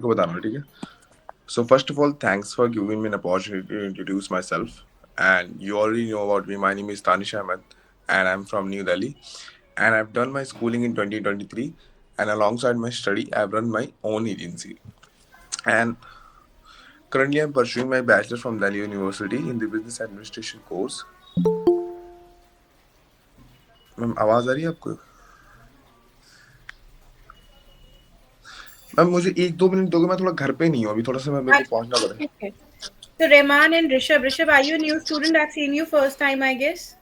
को बताना, ठीक है? So first of all, thanks for giving me an opportunity to introduce myself. And you already know about me. My name is Tanish Ahmed, and I'm from New Delhi. And I've done my schooling in 2023. And alongside my study, I've run my own agency. And currently, I'm pursuing my bachelor's from Delhi University in the business administration course. Ma'am आवाज़ आ रही है आपको? Ma'am मुझे 1-2 minute दोगे, मैं थोड़ा घर पे नहीं हूँ अभी, थोड़ा सा मैं मेरे को पहुंचना पड़ेगा. Okay. So Rehman and Rishabh. Rishabh, are you a new student? I've seen you first time, I guess.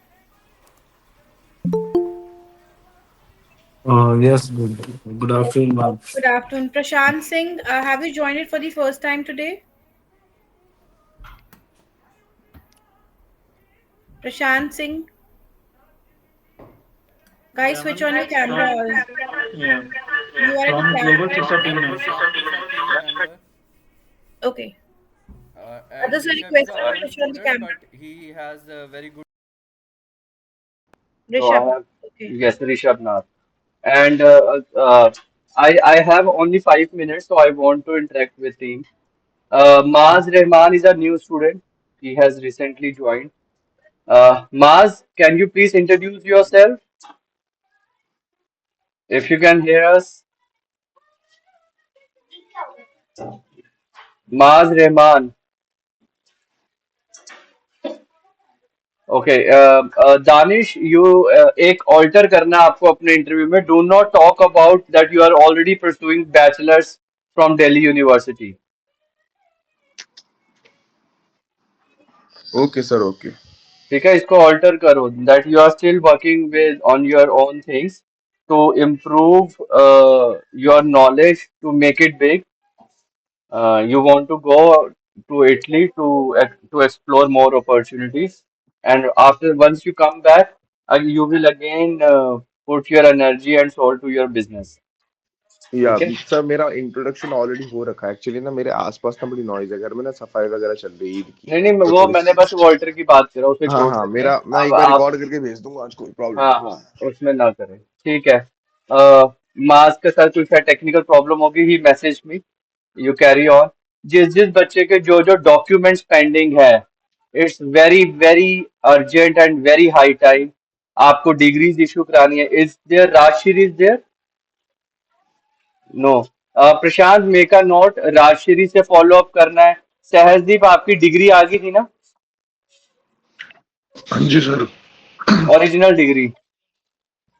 Yes, good afternoon, ma'am. Good afternoon. Prashant Singh, have you joined it for the first time today? Prashant Singh, guys, Yeah, switch ma'am. on your camera. From yeah, You are in from class. Global Sister Team. Member, Okay. and Others are Rishabh is a requested to old switch on the student, camera. but he has a very good. So I Rishabh. have, Okay. yes, Rishabh Nath. And I have only 5 minutes, so I want to interact with him. Maz Rehman is a new student. He has recently joined. Maz, can you please introduce yourself? If you can hear us, Maz Rehman. Okay, Danish, you एक alter करना आपको अपने interview में. Do not talk about that you are already pursuing bachelor's from Delhi University. Okay, sir. Okay. ठीक है, इसको alter करो that you are still working with on your own things to improve your knowledge to make it big. You want to go to Italy to explore more opportunities, and after once you come back, you will again put your energy and soul to your business. या ठीक है. Sir, मेरा introduction already हो रखा है. Actually ना मेरे आसपास ना बड़ी नॉइज है, घर में ना सफाई वगैरह चल रही है ईद की. नहीं नहीं, तो वो थोड़ी मैंने सी. बस वॉल्टर की बात करा, उसे हाँ छोड़ हाँ, देते हैं. मेरा मैं अब एक बार आप, रिकॉर्ड करके भेज दूंगा, आज कोई प्रॉब्लम हाँ नहीं है. हाँ, उसमें ना करें. ठीक है. मास के साथ कुछ टेक्निकल प्रॉब्लम होगी, ही message me. You carry on. जिस जिस बच्चे के जो जो डॉक्यूमेंट्स पेंडिंग है, it's very very urgent and very high time. आपको डिग्रीज इशू करानी है. Is there Rajshri? Is there? No. Prashant, make a note, Rajshri से फॉलो अप करना है. सहजदीप, आपकी डिग्री आ गई थी ना, हाँ जी sir. Original degree?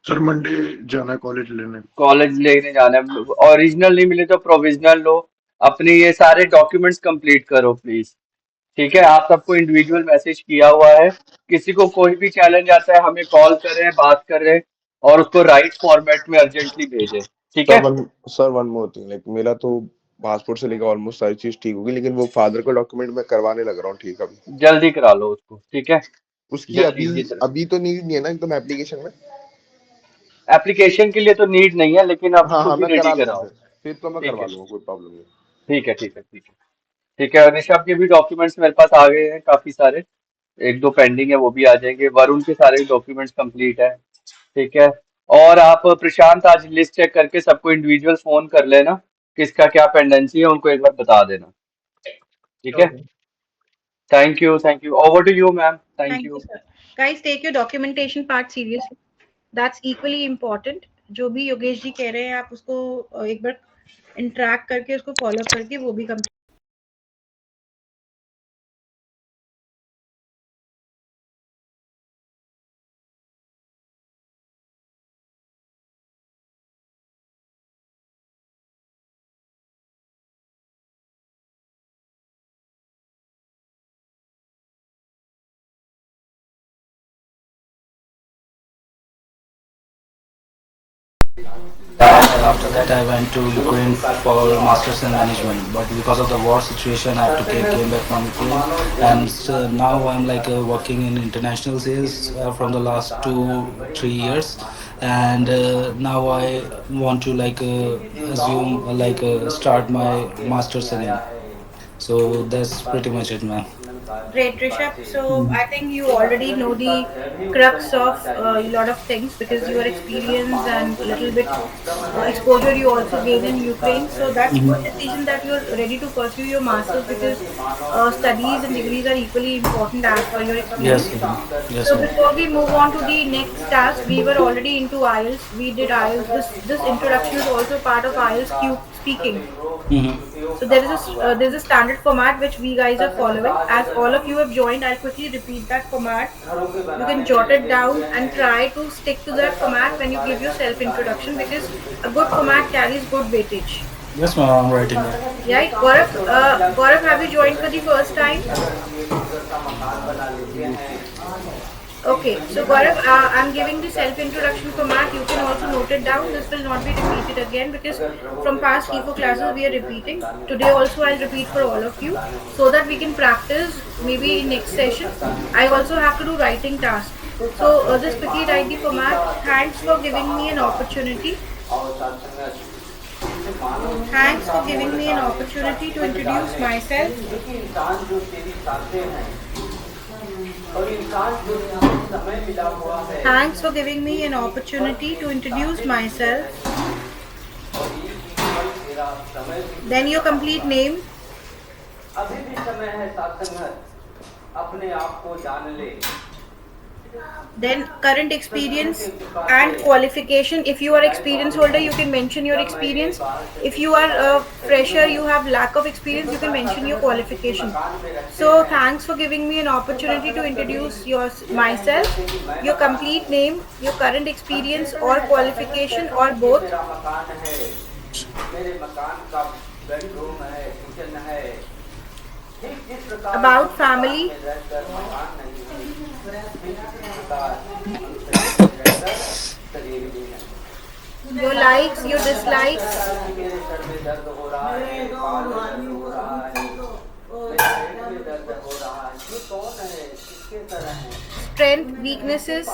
Sir Monday जाना है कॉलेज लेने. कॉलेज लेने जाना है. ओरिजिनल नहीं मिले तो प्रोविजनल लो. अपने ये सारे डॉक्यूमेंट्स कंप्लीट करो प्लीज. ठीक है, आप सबको इंडिविजुअल मैसेज किया हुआ है. किसी को कोई भी चैलेंज आता है, हमें कॉल करें, बात करें, और उसको राइट फॉर्मेट में अर्जेंटली भेजें. ठीक सर है. One sir one more thing, like मेरा तो पासपोर्ट से लेकर ऑलमोस्ट सारी चीज ठीक होगी, लेकिन वो फादर का डॉक्यूमेंट मैं करवाने लग रहा हूँ, ठीक अभी. जल्दी करा लो उसको. ठीक है. उसकी जल्दी अभी की तरह. अभी तो नीड नहीं है ना एकदम एप्लीकेशन में. एप्लीकेशन के लिए तो नीड नहीं है, लेकिन अब हाँ हाँ, खुद ही मैं रेडी करा लूंगा कराओ. फिर तो मैं ठीक करवा है. लूंगा, कोई प्रॉब्लम नहीं. ठीक है. ठीक है. ठीक है. ठीक है. ऋषभ के भी डॉक्यूमेंट्स मेरे पास आ गए हैं काफी सारे. एक दो पेंडिंग है, वो भी आ जाएंगे. वरुण के सारे डॉक्यूमेंट्स कंप्लीट है. ठीक है. और आप प्रशांत, आज लिस्ट चेक करके सबको इंडिविजुअल फोन कर लेना, किसका क्या पेंडेंसी है, उनको एक बार बता देना. ठीक है. Okay. Thank you. Thank you. Over to you ma'am. Thank Thank you, you. sir. Guys, take your documentation part seriously. That's equally important. जो भी योगेश जी कह रहे हैं, आप उसको एक बार इंटरेक्ट करके उसको फॉलो अप करके वो भी complete. And after that, I went to Ukraine for masters in management. But because of the war situation, I have to came back from Ukraine. And now I'm like working in international sales from the last 2 3 years. And now I want to like assume start my masters again. So that's pretty much it, man. Great, Rishabh. So I think you already know the crux of a lot of things because your experience and little bit exposure you also gain in Ukraine. So that's good decision that you're ready to pursue your masters because studies and degrees are equally important as per your Yes, experience. madam. Yes, So madam. before we move on to the next task, we were already into IELTS. We did IELTS. This introduction is also part of IELTS Q speaking. So there's a standard format which we guys are following. As all of you have joined, I'll quickly repeat that format. You can jot it down and try to stick to that format when you give your self introduction because a good format carries good weightage. Yes, madam. I'm writing that. Right, Gaurav, have you joined for the first time? Okay, so Gaurav, I'm giving the self-introduction format. You can also note it down. This will not be repeated again because from past EFO classes we are repeating. Today also I'll repeat for all of you so that we can practice maybe in next session. I also have to do writing task. So just quickly write the format. Thanks for giving me an opportunity. Thanks for giving me an opportunity to introduce myself. Thanks for giving me an opportunity to introduce myself. Then your complete name. Then current experience and qualification. If you are experience holder, you can mention your experience. If you are a fresher, you have lack of experience, you can mention your qualification. So thanks for giving me an opportunity to introduce myself, your complete name, your current experience or qualification or both. About family. Your likes, your dislikes. Strength, weaknesses.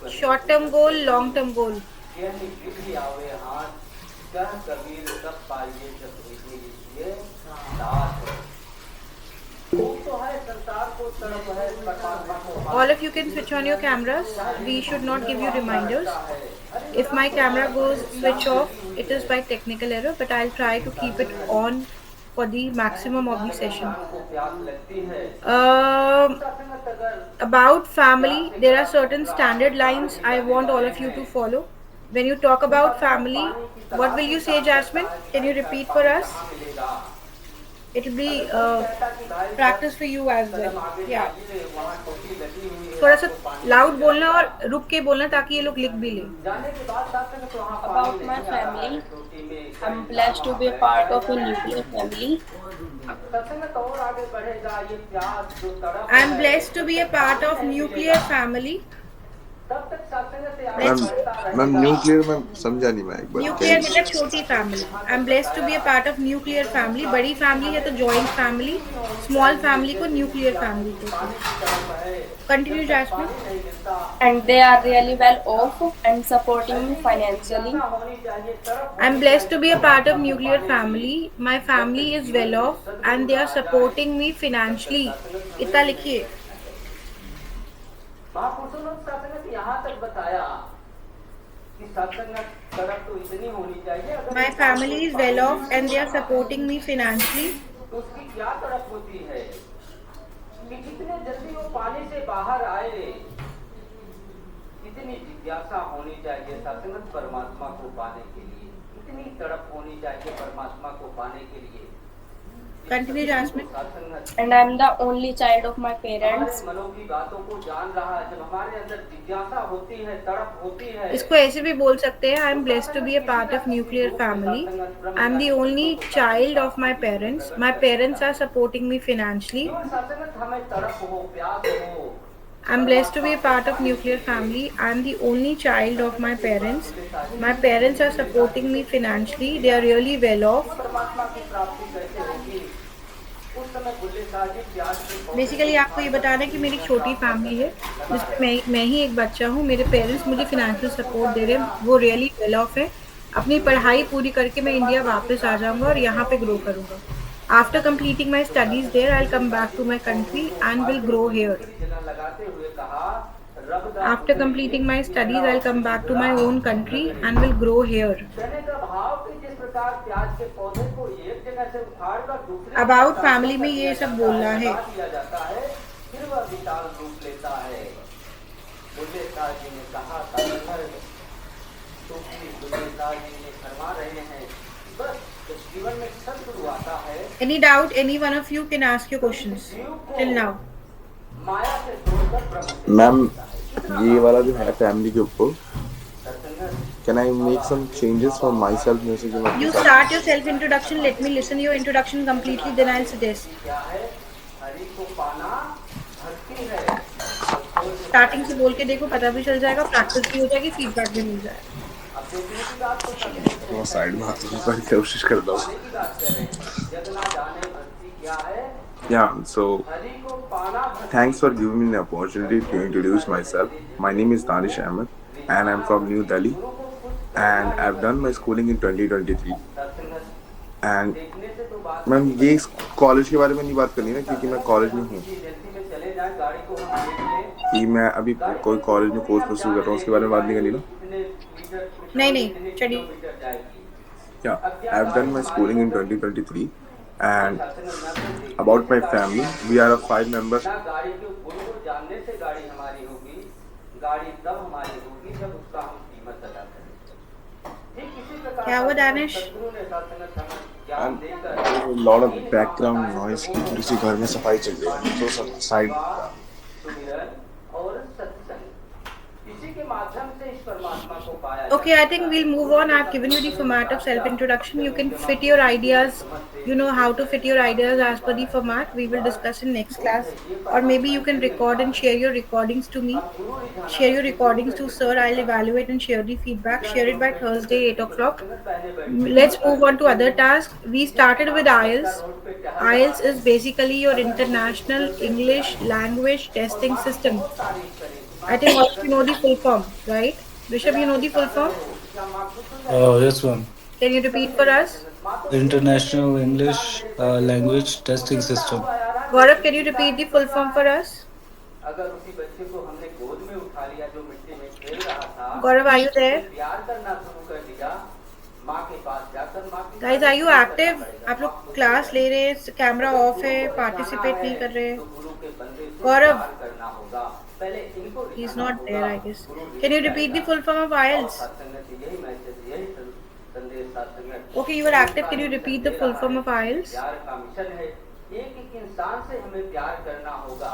Short term goal, long term goal. All of you can switch on your cameras. We should not give you reminders. If my camera goes switch off, it is by technical error, but I'll try to keep it on for the maximum of the session. About family, there are certain standard lines I want all of you to follow. When you talk about family, what will you say, Jasmine? Can you repeat for us? It will be practice for you as well. Yeah. थोड़ा सा loud बोलना और रुक के बोलना ताकि ये लोग लिख भी लें. About my family, I'm blessed to be a part of a nuclear family. I'm blessed to be a part of nuclear family. Ma'am nuclear में समझा नहीं मैं एक बार. न्यूक्लियर मतलब छोटी family. I am blessed to be a part of nuclear family. बड़ी family है तो जॉइंट फैमिली, स्मॉल फैमिली को न्यूक्लियर फैमिली कहते हैं. Continue Jasmine. And they are really well off and supporting me financially. I am blessed to be a part of nuclear family. My family is well off and they are supporting me financially. इतना लिखिए. महापुरुषों ने सत्संग यहाँ तक बताया कि सत्संग सड़क तो इतनी होनी चाहिए. My family is well off and they are supporting me financially. तो उसकी क्या तड़प होती है कि जितने जल्दी वो पानी से बाहर आए, इतनी जिज्ञासा होनी चाहिए सत्संग परमात्मा को पाने के लिए, इतनी तड़प होनी चाहिए परमात्मा को पाने के लिए. Continue, Jasmine. And I'm the only child of my parents. मनों की बातों को जान रहा है. जब हमारे अंदर जिज्ञासा होती है, तड़प होती है. इसको ऐसे भी बोल सकते हैं. I am blessed to be a part of nuclear family. I am the only child of my parents. My parents are supporting me financially. हमें तड़प हो, प्यास हो. I am blessed to be a part of nuclear family. I am the only child of my parents. My parents are supporting me financially. They are really well off. परमात्मा की प्राप्ति कैसे होगी? उस उस समय बुल्ले शाह जी प्याज के पौधे बेसिकली आपको ये बताना है कि मेरी एक छोटी फैमिली है जिसमें मैं ही एक बच्चा हूँ। मेरे पेरेंट्स मुझे फिनेंशियल सपोर्ट दे रहे हैं, वो रियली वेल ऑफ है। अपनी पढ़ाई पूरी करके मैं इंडिया वापस आ जाऊँगा और यहाँ पे ग्रो करूँगा। After completing my studies there I will come back to my country and will grow here. जगह लगाते हुए कहा Rabda After completing my studies, I'll come back to my own country and will grow here. कहने का भाव कि जिस प्रकार प्याज के पौधे को एक जगह से उखाड़कर दूसरी About जगह family में ये सब बोलना है। लगा दिया जाता है, फिर वह विशाल रूप लेता है। बुल्ले शाह जी ने कहा था क्योंकि बुल्ले शाह जी ने फरमा रहे हैं बस जब जीवन में सदगुरु आता है Any doubt? Any one of you can ask your questions till now. माया से जोड़कर ब्रह्म से मैम, ये वाला जो है फैमिली के ऊपर, can I make some changes for myself? जैसे कि मैं You start your self introduction. Let me listen your introduction completely. Then I'll suggest. क्या है हरि को पाना भक्ति है। Starting से बोल के देखो, पता भी चल जाएगा, प्रैक्टिस भी हो जाएगी, फीडबैक भी मिल जाएगा। अब देखने की बात तो समझे थोड़ा साइड में हाथ रखने की कोशिश करता हूँ। की बात करें जग ना जाने भक्ति क्या है Yeah, so हरि को पाना भक्ति thanks for giving me the opportunity to introduce myself. My name is Danish Ahmed and I'm from New Delhi and I've done my schooling in 2023. And देखने से तो बात मैम, ये कॉलेज के बारे में नहीं बात करनी ना, क्योंकि मैं कॉलेज में हूँ एजेंसी में चले जाए गाड़ी को हम देख लें कि मैं अभी कोई कॉलेज में कोर्स परस्यू कर रहा हूँ, उसके बारे में बात नहीं करनी ना। कितने मीटर नहीं, चलिए। किलोमीटर जाएगी Yeah, I've done my schooling in 2023 and about my family, we are a 5 members. ना गाड़ी के गुण को जानने से गाड़ी हमारी होगी, गाड़ी तब हमारी होगी जब उसका हम कीमत अदा करें। ठीक इसी प्रकार क्या हुआ दानिश? सद्गुरु ने सत्संग हमें ज्ञान And देकर there's a lot of background noise की थोड़ी सी घर में सफाई चल रही है, तो सब साइड। सुमिरन और सत्संग इसी के माध्यम से इस परमात्मा को पाया Okay, I think we'll move on. I've given you the format of self introduction. You can fit your ideas. You know how to fit your ideas as per the format. We will discuss in next class. Or maybe you can record and share your recordings to me. Share your recordings to sir. I'll evaluate and share the feedback. Share it by Thursday 8 o'clock. Let's move on to other tasks. We started with IELTS. IELTS is basically your international English language testing system. I think all of you know the full form, right? Rishabh, you know the full form? Yes, ma'am. Can you repeat for us? International English Language Testing System. Gaurav, can you repeat the full form for us? अगर उसी बच्चे को हमने गोद में उठा लिया जो मिट्टी में खेल रहा था Gaurav, are you there? प्यार करना शुरू कर दिया माँ के पास जाकर माँ की Guys, are you active? आप लोग क्लास ले रहे हैं, कैमरा ऑफ है, पार्टिसिपेट नहीं कर रहे हैं. गुरु के बंदे से Gaurav, प्यार करना होगा पहले इनको he's not there, I guess. Can you repeat the full form of IELTS? सत्संग यही मैसेज यही संदेश सत्संग Okay, you are active. Can you repeat the full form of IELTS? प्यार का मिशन है एक एक इंसान से हमें प्यार करना होगा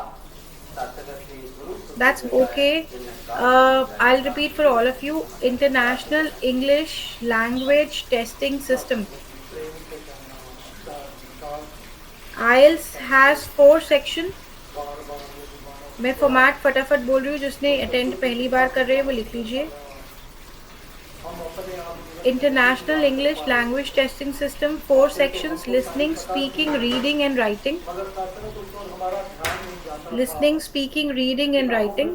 सत्संग से गुरु That's okay. I'll repeat for all of you. International English Language Testing System. IELTS has 4 sections. मैं फॉर्मेट फटाफट बोल रही हूँ, जिसने अटेंड पहली बार कर रहे हैं वो लिख लीजिए. International English Language Testing System, 4 sections: listening, speaking, reading and writing. Listening, speaking, reading and writing.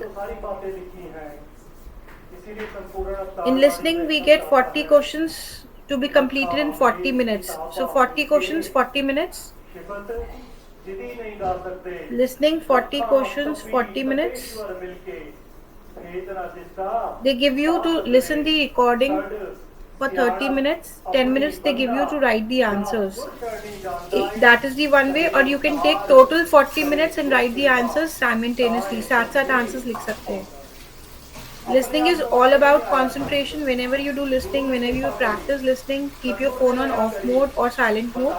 In listening we get 40 questions to be completed in 40 minutes. So 40 questions, 40 minutes. Listening 40 questions, 40 minutes. They give you to listen the recording for 30 minutes. 10 minutes they give you to write the answers. That is the one way. Or you can take total 40 minutes and write the answers simultaneously. साथ साथ answers लिख सकते हैं. Listening is all about concentration. Whenever you do listening, whenever you practice listening, keep your phone on off mode or silent mode,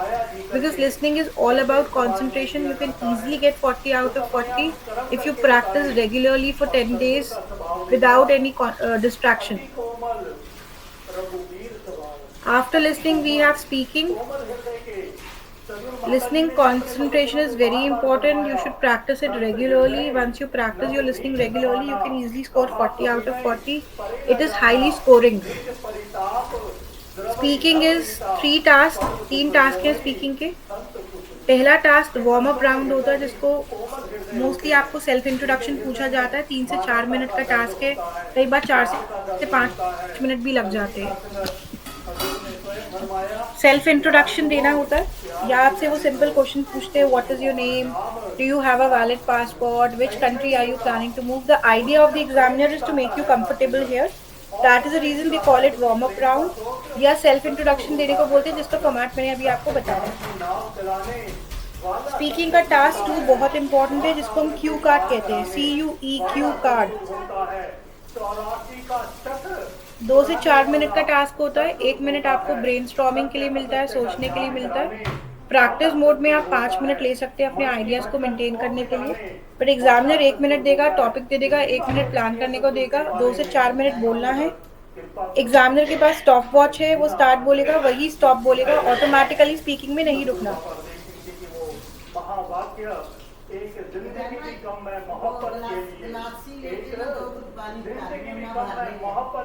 because listening is all about concentration. You can easily get 40 out of 40 if you practice regularly for 10 days without any distraction. After listening we have speaking. Listening concentration is very important. You should practice it regularly. Once you practice your listening regularly, you can easily score 40 out of 40. It is highly scoring. Speaking is 3 tasks. 3 tasks हैं speaking के. पहला task warm up round होता है, जिसको mostly आपको self introduction पूछा जाता है। 3 से 4 मिनट का टास्क है, कई बार 4 से 5 मिनट भी लग जाते हैं। सेल्फ इंट्रोडक्शन देना होता है, या आपसे वो सिंपल क्वेश्चन पूछते हैं, what is your name, do you have a valid passport, which country are you planning to move. The idea of the examiner is to make you comfortable here, that is the reason we call it warm up round, या self introduction देने को बोलते हैं, जिसका format मैंने अभी आपको बताया। स्पीकिंग का टास्क 2 बहुत इंपॉर्टेंट है, जिसको हम क्यू कार्ड कहते हैं, CUE कार्ड। 2 से 4 मिनट का टास्क होता है। 1 मिनट आपको ब्रेनस्टॉर्मिंग के लिए मिलता है, सोचने के लिए मिलता है। प्रैक्टिस मोड में आप 5 मिनट ले सकते हैं अपने आइडियाज को मेंटेन करने के लिए, बट एग्जामिनर 1 मिनट देगा, टॉपिक दे देगा, 1 मिनट प्लान करने को देगा, 2 से 4 मिनट बोलना है। एग्जामिनर के पास स्टॉप वॉच है, वो स्टार्ट बोलेगा, वही स्टॉप बोलेगा, ऑटोमेटिकली स्पीकिंग में नहीं रुकना।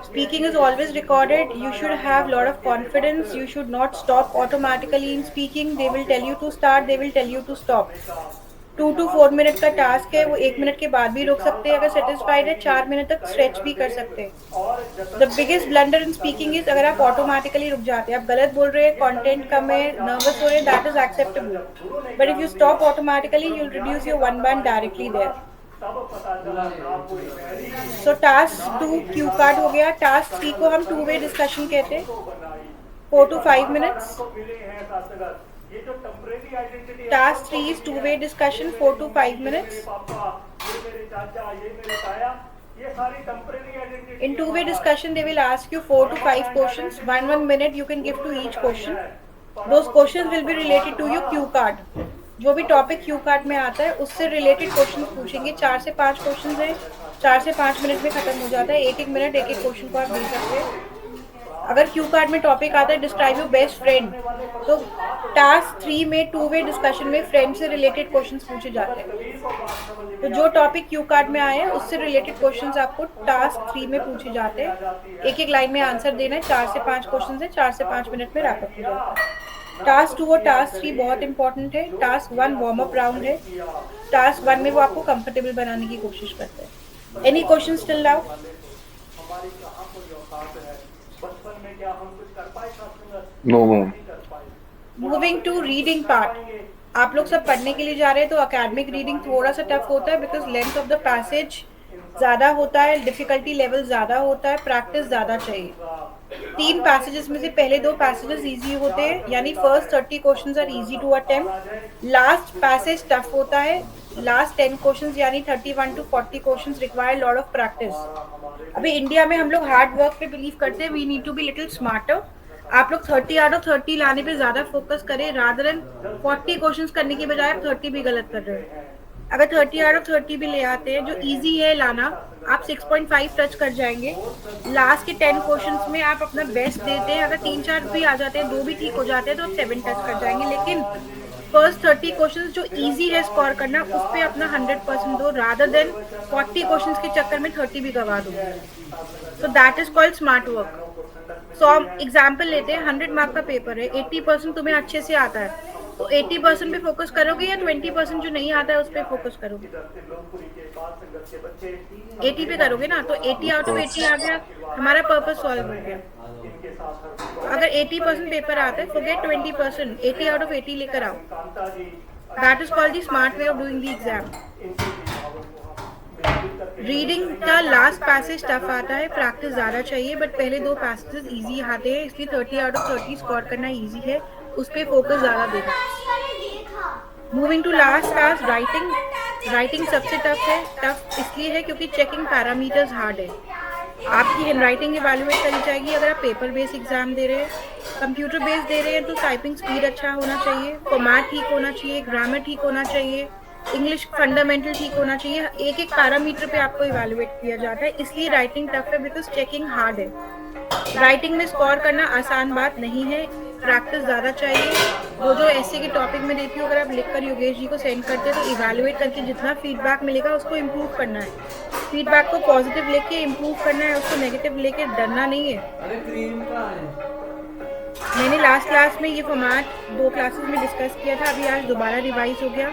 Speaking is always recorded. You should have lot of confidence. You should not stop automatically in speaking. They will tell you to start, they will tell you to stop. 2 to 4 minute का task है, वो 1 minute के बाद भी रोक सकते हैं, अगर सेटिस्फाइड है 4 मिनट तक स्ट्रेच भी कर सकते हैं। The biggest blunder in speaking is अगर आप ऑटोमेटिकली रुक जाते हैं, आप गलत बोल रहे हैं, कंटेंट कम है, नर्वस हो रहे हैं, that is acceptable, but if you stop automatically you will reduce your 1 band directly there. So task 2 cue card हो गया। टास्क 3 को हम 2-way डिस्कशन कहते हैं, 4 to 5 minutes। Task 3 is 2-way discussion, 4 to 5 minutes. In 2-way discussion, they will ask you 4 to 5 questions. 1 minute you can give to each question. Those questions will be related to your Q card. जो भी topic Q card में आता है उससे related question पूछेंगे। 4 से 5 question है, 4 से 5 मिनट में खत्म हो जाता है। 1-1 मिनट एक क्वेश्चन को आप दे सकते हैं। अगर क्यू कार्ड में टॉपिक आता है डिस्क्राइब योर बेस्ट फ्रेंड, तो टास्क 3 में 2-way डिस्कशन में फ्रेंड से रिलेटेड क्वेश्चंस पूछे जाते हैं। तो जो टॉपिक क्यू कार्ड में आए हैं उससे रिलेटेड क्वेश्चंस आपको टास्क 3 में पूछे जाते हैं। एक लाइन में आंसर देना है। 4 से 5 क्वेश्चन है, 4 से 5 मिनट में रैप अप हो जाता है। टास्क 2 और टास्क 3 बहुत इंपॉर्टेंट है। टास्क 1 वार्म अप राउंड है। टास्क 1 में वो आपको कंफर्टेबल बनाने की कोशिश करते हैं। Any question till now? No. Moving to reading part. आप लोग सब पढ़ने के लिए जा रहे हैं, तो अकेडमिक रीडिंग थोड़ा सा टफ होता है, because length of the passage ज़्यादा होता है, डिफिकल्टी लेवल ज़्यादा होता है, प्रैक्टिस ज़्यादा चाहिए। 3 पैसेजेस में से पहले 2 पैसेजेस इजी होते हैं, यानी first 30 questions are easy to attempt. Last passage tough होता है। लास्ट 10 क्वेश्चंस यानी 31 to 40 questions require lot of practice. अभी इंडिया में हम लोग हार्ड वर्क पे बिलीव करते हैं, we need to be little smarter. आप लोग 30 out of 30 लाने पे ज़्यादा फोकस करें, रादर देन 40 क्वेश्चंस करने की बजाय आप 30 भी गलत कर रहे हैं। अगर 30 out of 30 भी ले आते हैं, जो इजी है लाना, आप 6.5 टच कर जाएंगे। लास्ट के 10 क्वेश्चंस में आप अपना बेस्ट देते हैं, अगर 3-4 भी आ जाते हैं, 2 भी ठीक हो जाते हैं, तो आप 7 टच कर जाएंगे। लेकिन फर्स्ट 30 क्वेश्चंस जो इजी है स्कोर करना, उस पर अपना 100% दो, रादर देन 40 क्वेश्चंस के चक्कर में 30 भी गवा दो। So that is called smart work. So हम एग्जाम्पल लेते हैं, 100 मार्क का पेपर है, 80% तुम्हें अच्छे से आता है, तो 80% पे फोकस करोगे या 20% जो नहीं आता है उस पर फोकस करोगे? 80 पे करोगे ना, तो 80 out of 80 आ गया, हमारा पर्पस सॉल्व हो गया। अगर 80% पेपर आता है, फॉरगेट 20%, 80 out of 80 लेकर आओ। That is called the smart way of doing the exam. Reading का लास्ट पैसेज टफ आता है, प्रैक्टिस ज़्यादा चाहिए, बट पहले 2 पैसेजेस इजी आते हैं, इसलिए 30 out of 30 स्कोर करना इजी है, उस पर फोकस ज़्यादा देना। Moving to last task, writing. Writing सबसे टफ है। टफ इसलिए है क्योंकि चेकिंग पैरामीटर्स हार्ड है। आपकी हैंड राइटिंग इवैल्यूएट करी जाएगी। अगर आप पेपर बेस्ड एग्जाम दे रहे हैं, कंप्यूटर बेस्ड दे रहे हैं, तो टाइपिंग स्पीड अच्छा होना चाहिए, फॉर्मेट ठीक होना चाहिए, ग्रामर ठीक होना चाहिए, इंग्लिश फंडामेंटल ठीक होना चाहिए। एक पैरामीटर पे आपको इवैल्यूएट किया जाता है, इसलिए राइटिंग टफ है, बिकॉज चेकिंग हार्ड है। राइटिंग में स्कोर करना आसान बात नहीं है, प्रैक्टिस ज़्यादा चाहिए। जो ऐसे के टॉपिक में देती हूँ, अगर आप लिखकर योगेश जी को सेंड करते हैं, तो इवैल्यूएट करके जितना फीडबैक मिलेगा उसको इम्प्रूव करना है। फीडबैक को पॉजिटिव लेके इम्प्रूव करना है, उसको नेगेटिव लेके डरना नहीं है। मैंने लास्ट क्लास में ये फॉर्मेट 2 क्लासेस में डिस्कस किया था, अभी आज दोबारा रिवाइज हो गया।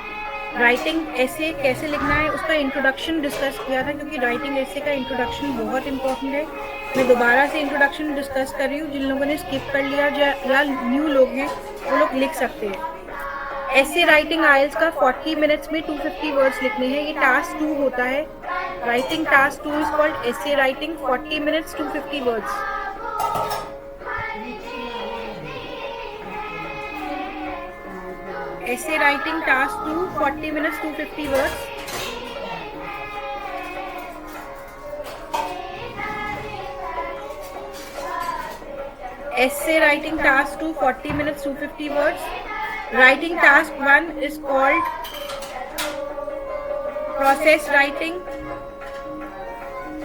राइटिंग ऐसे कैसे लिखना है उसका इंट्रोडक्शन डिस्कस किया था, क्योंकि राइटिंग ऐसे का इंट्रोडक्शन बहुत इंपॉर्टेंट है। मैं दोबारा से इंट्रोडक्शन डिस्कस कर रही हूँ, जिन लोगों ने स्किप कर लिया या न्यू लोग हैं वो लोग लिख सकते हैं। ऐसे राइटिंग आइल्स का 40 मिनट्स में 250 वर्ड्स लिखने हैं, ये टास्क 2 होता है। Writing task 2 is called essay writing, 40 minutes 250 words. Essay writing task 2, 40 minutes 250 words. Essay writing task 2, 40 minutes 250 words. Writing task 1 is called process writing.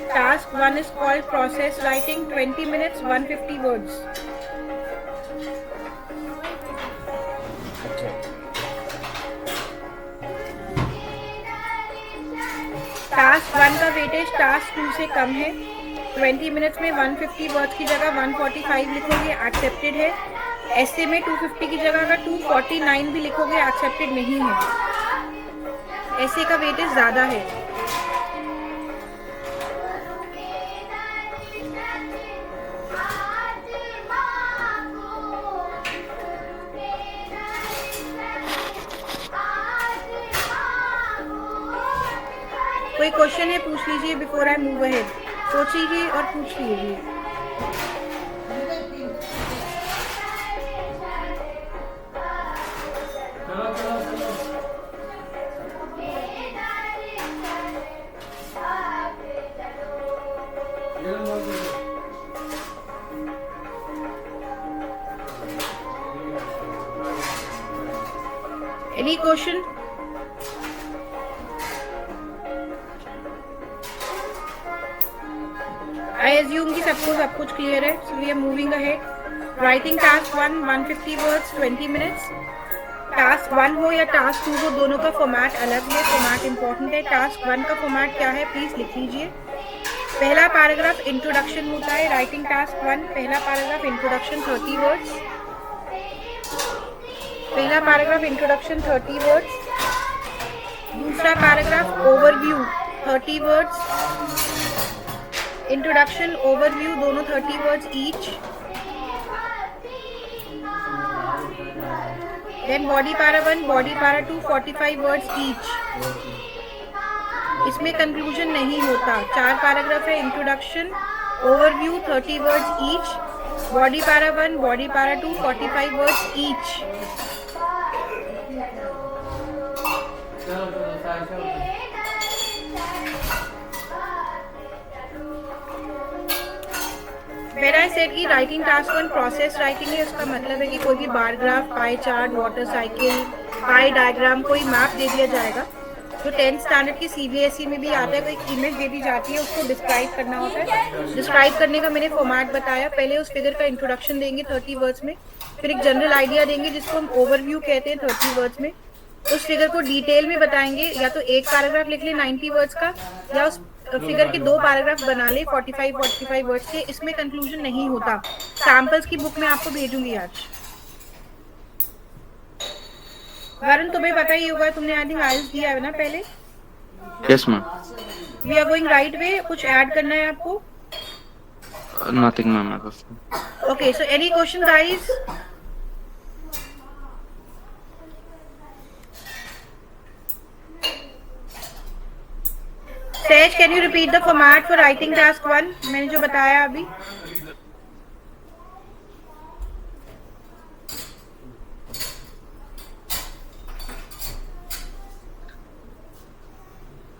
Task 1 is called process writing, 20 minutes 150 words. Task 1 का weightage task 2 से कम है। 20 minutes में 150 words की जगह 145 लिखोगे, accepted है। ऐसे में 250 की जगह अगर 249 भी लिखोगे, एक्सेप्टेड नहीं है। ऐसे का वेटेज ज़्यादा है। कोई क्वेश्चन है पूछ लीजिए बिफोर आई मूव अहेड। सोच लीजिए और पूछ लीजिए। Any question? I assume कि सबको सब कुछ क्लियर है, so we are moving ahead. Writing task 1, 150 words, 20 minutes. Task 1 हो या टास्क 2 हो, दोनों का फॉर्मेट अलग है, फॉर्मेट इंपॉर्टेंट है। टास्क 1 का फॉर्मेट क्या है प्लीज लिख लीजिए। पहला पैराग्राफ इंट्रोडक्शन होता है। राइटिंग टास्क 1 पहला पैराग्राफ इंट्रोडक्शन 30 वर्ड्स। पहला पैराग्राफ इंट्रोडक्शन 30 वर्ड्स। दूसरा paragraph overview 30 words. Introduction overview दोनों 30 words each. Then body para 1 body para 2 45 words each. इसमें कंक्लूजन नहीं होता। 4 पैराग्राफ है। Introduction overview 30 words each. Body para 1 body para 2 45 words each. When I said कि writing task 1 process writing है, उसका मतलब है कि कोई भी bar graph, pie chart, water cycle, पाई डायग्राम, कोई मैप दे दिया जाएगा। जो 10th स्टैंडर्ड की CBSE में भी आता है, कोई इमेज दे दी जाती है, उसको डिस्क्राइब करना होता है। डिस्क्राइब करने का मैंने फॉर्मेट बताया। पहले उस फिगर का इंट्रोडक्शन देंगे 30 वर्ड्स में, फिर एक जनरल आइडिया देंगे जिसको हम ओवरव्यू कहते हैं 30 वर्ड्स में। उस फिगर को डिटेल में बताएंगे, या तो एक पैराग्राफ लिख ले 90 वर्ड्स का, या उस फिगर के 2 पैराग्राफ बना ले 45 वर्ड्स के। इसमें कंक्लूजन नहीं होता। सैंपल्स की बुक में आपको भेजूंगी आज। वरुण तुम्हें पता ही होगा, तुमने आई थिंक आइल्स दिया है ना पहले। Yes ma'am. We are going right way. कुछ ऐड करना है आपको? Nothing ma'am. Okay, so any question guys? Sage, can you repeat the format for writing task 1? मैंने जो बताया अभी।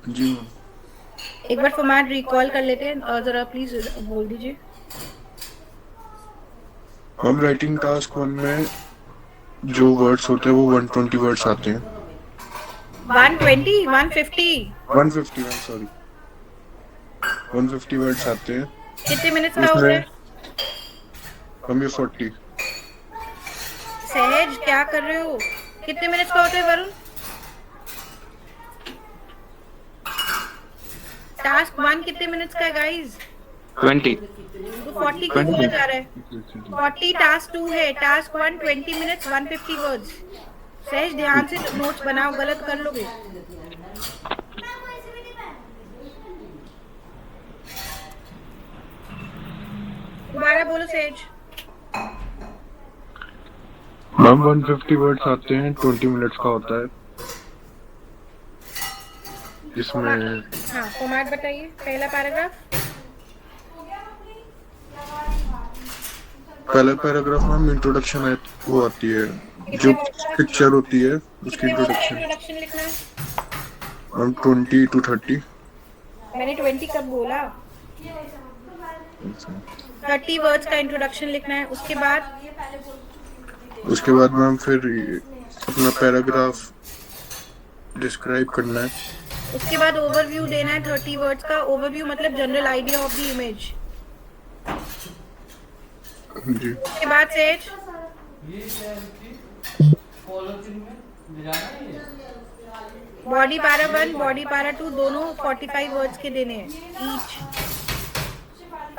जी एक बार फॉर्मेट रिकॉल कर लेते हैं, जरा प्लीज बोल दीजिए। हम राइटिंग टास्क 1 में जो वर्ड्स होते हैं वो 120 वर्ड्स आते हैं। 120 150 150 सॉरी 150 वर्ड्स आते हैं। कितने मिनट्स का होता है? हम ये 40। सहज क्या कर रहे हो? कितने मिनट्स का होता है वरुण? टास्क 1 कितने मिनट्स का है गाइस? 20. तो 40 क्यों बोला जा रहा है? 40 टास्क 2 है, टास्क 1 20 मिनट्स 150 वर्ड्स। सहज ध्यान से नोट्स बनाओ, गलत कर लोगे। दोबारा बोलो सहज। मैम 150 वर्ड्स आते हैं, 20 मिनट्स का होता है इसमें। हाँ, फॉर्मेट बताइए। पहला पैराग्राफ। पहला पैराग्राफ मैम इंट्रोडक्शन है, वो आती है जो पिक्चर होती है उसकी कितने वर्ड का इंट्रोडक्शन। इंट्रोडक्शन लिखना है? Ma'am 20 to 30। मैंने 20 कब बोला? 30 वर्ड्स का इंट्रोडक्शन लिखना है। उसके बाद मैम फिर अपना पैराग्राफ डिस्क्राइब करना है। उसके बाद ओवरव्यू देना है 30 वर्ड्स का। ओवरव्यू मतलब general idea of the image. जी। उसके बाद says body para 1 body para 2 दोनों 45 वर्ड्स के देने हैं ईच।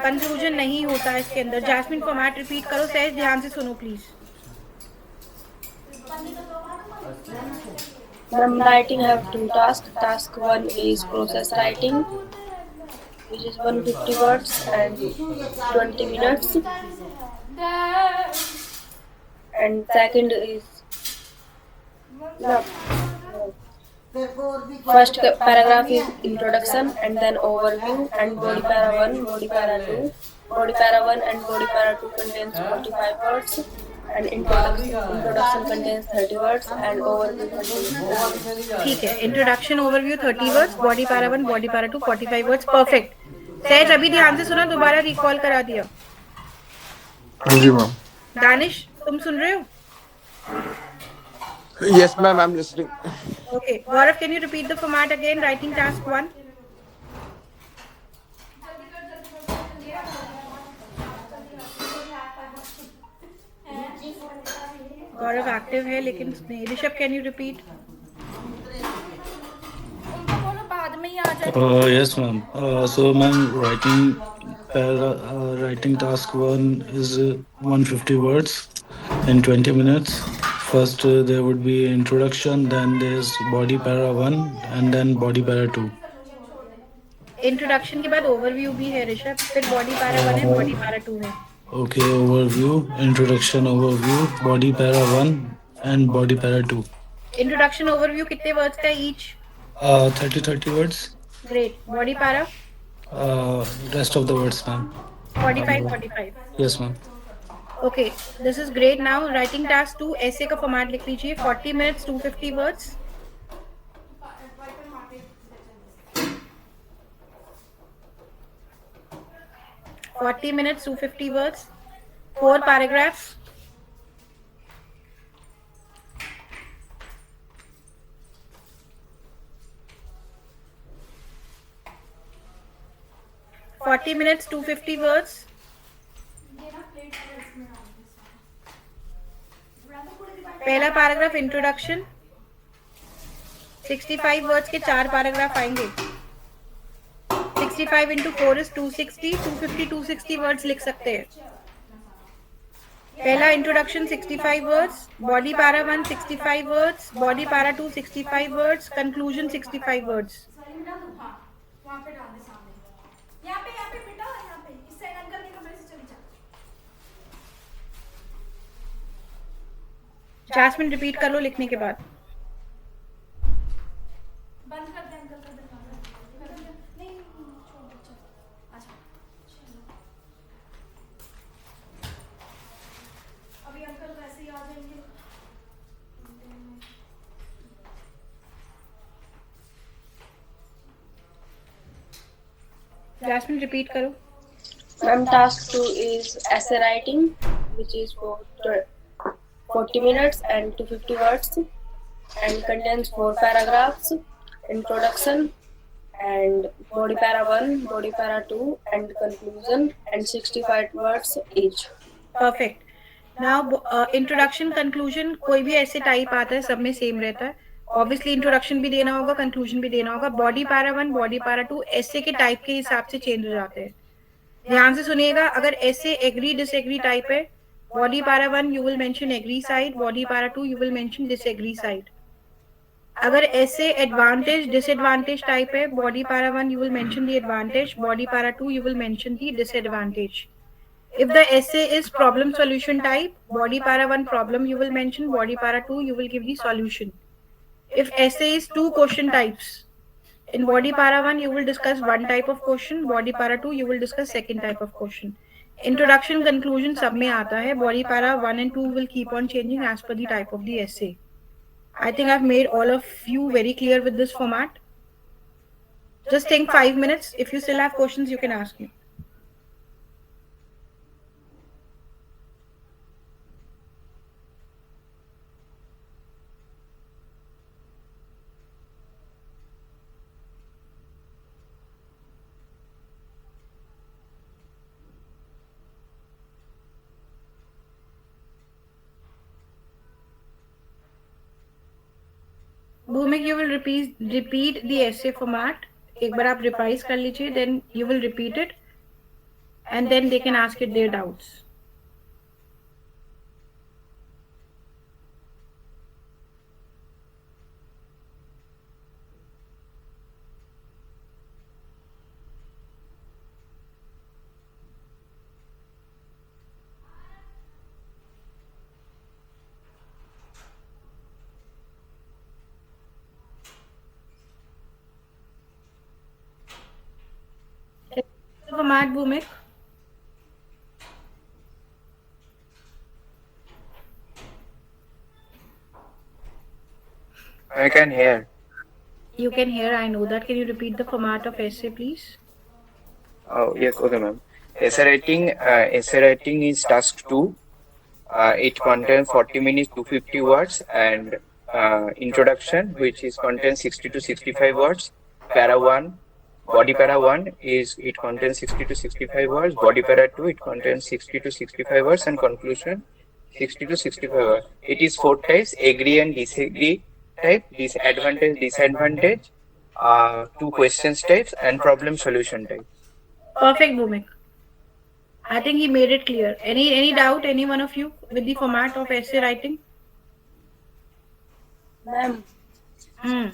कंक्लूजन नहीं होता है इसके अंदर। जैस्मिन फॉर्मेट रिपीट करो। सहज ध्यान से सुनो please. I'm writing have two tasks. Task 1 is process writing, which is 150 words and 20 minutes. And second is no. First paragraph is introduction and then overview and body para 1, body para 2. Body para 1 and body para 2 contains 45 words and introduction contains 30 words and overview contains ठीक है, introduction overview 30 words, body para 1 body para 2 45 words. Perfect. सहज अभी ध्यान से सुना, दोबारा recall करा दिया। जी मैम। दानिश तुम सुन रहे हो? Yes, ma'am, I'm listening. Okay. Gaurav, can you repeat the format again? Writing task 1. Gaurav active है लेकिन नहीं। Rishabh, can you repeat? Yes, ma'am. So, ma'am, writing task 1 is 150 words in 20 minutes. First, there would be introduction, then there's body para 1, and then body para 2. Introduction के बाद overview भी है ऋषभ, फिर body para 1 है, body para 2 है। Okay, overview, introduction, overview, body para 1, and body para 2. Introduction overview कितने words का each? 30 words. Great. Body para? Rest of the words, ma'am. 45. Yes, ma'am. Okay, this is great. Now writing task 2 ऐसे का format लिख लीजिए। 40 minutes 250 words. Forty minutes, 250 words, 4 paragraphs. Forty minutes, 250 words. पहला paragraph introduction. 65 words के 4 paragraph आएंगे। 65 into 4 is 260, 250, 260 words लिख सकते हैं। पहला introduction 65 words, body para 1 65 words, body para 2 65 words, conclusion 65 words. Jasmine repeat कर लो लिखने के बाद। जैस्मिन रिपीट करो। Ma'am, task 2 is essay writing, which is for 40 minutes and 250 words and contains 4 paragraphs, introduction and body para 1, body para 2 and conclusion and 65 words each. Perfect. Now introduction conclusion कोई भी ऐसे type आता है, सब में same रहता है। Obviously introduction भी देना होगा, कंक्लूजन भी देना होगा। बॉडी पैरा 1 बॉडी पैरा 2 ऐसे के टाइप के हिसाब से चेंज हो जाते हैं। ध्यान से सुनिएगा, अगर ऐसे एग्री डिसएग्री टाइप है, body para 1 you will mention agree side, body para 2 you will mention disagree side. अगर ऐसे एडवांटेज डिसएडवांटेज टाइप है, body para 1 you will mention the advantage, body para 2 you will mention the disadvantage. If the essay is problem solution type, body para 1 problem you will mention, body para 2 you will give the solution. If essay is two question types, in body para 1 you will discuss one type of question, body para 2 you will discuss second type of question. Introduction conclusion सब में आता है. Body para 1 and 2 will keep on changing as per the type of the essay. I think I've made all of you very clear with this format. Just think 5 minutes. If you still have questions, you can ask me. Bhumik, you will repeat the essay format. एक बार आप revise कर लीजिए, then you will repeat it, and then they can ask it their doubts. Format, Bhumik. I can hear. You can hear, I know that. Can you repeat the format of essay, please? Oh, yes, okay, ma'am. Essay writing is task 2. It contains 40 minutes to 50 words, and introduction, which is contains 60 to 65 words. Para 1, body para 1 it contains 60 to 65 words. Body para 2 it contains 60 to 65 words, and conclusion 60 to 65 words. It is 4 types: agree and disagree type, disadvantage, disadvantage, 2 questions types, and problem solution type. Perfect, Bhumik. I think he made it clear. Any doubt, any one of you, with the format of essay writing? Ma'am, Hmm.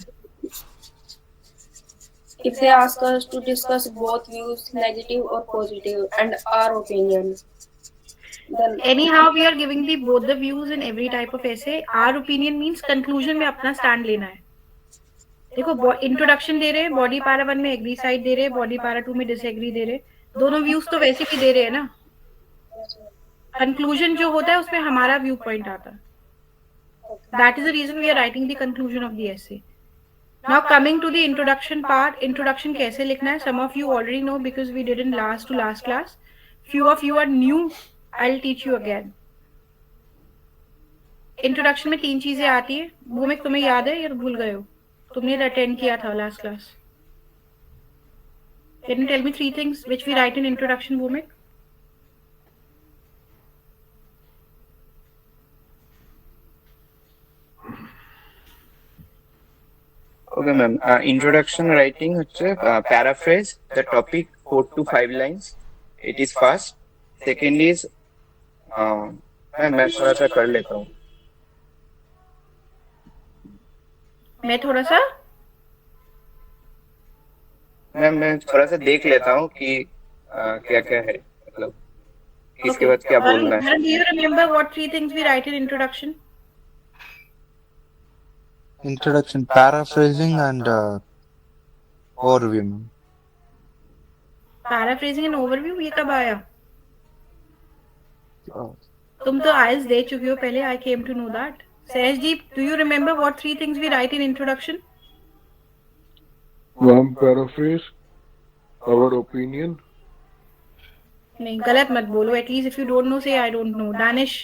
if they ask us to discuss both views, negative or positive, and our opinion, then Anyhow, we are giving the both the views in every type of essay. Our opinion means conclusion में अपना stand लेना है. देखो, introduction दे रहे हैं, body para 1 में agree side दे रहे हैं, बॉडी पारा 2 में डिसएग्री दे रहे हैं. दोनों व्यूज तो वैसे भी दे रहे हैं ना. कंक्लूजन जो होता है उसमें हमारा व्यू पॉइंट आता है. That is the reason we are writing the conclusion of the essay. Now coming to the introduction part, introduction कैसे लिखना है? Some of you already know because we did in last to last class. Few of you are new. I'll teach you again. Introduction में 3 चीजें आती है. भूमिक, तुम्हें याद है या भूल गए हो? तुमने अटेंड किया था last class. Can you tell me 3 things which we write in introduction, Bhumik? Okay, ma'am. Introduction writing হচ্ছে paraphrase the topic 4 to 5 lines. It is fast. Second is मैं थोड़ा सा कर लेता हूँ. मैं थोड़ा सा मैं देख लेता हूँ कि क्या क्या है, मतलब किसके बाद क्या बोलना है. Do you remember what 3 things we write in introduction? Introduction, paraphrasing, and overview. Paraphrasing and overview ये कब आया? तुम तो IELTS दे चुके हो पहले. I came to know that. Sahajdeep, do you remember what 3 things we write in introduction? One, paraphrase, our opinion. नहीं, गलत मत बोलो. At least if you don't know, say I don't know. Danish,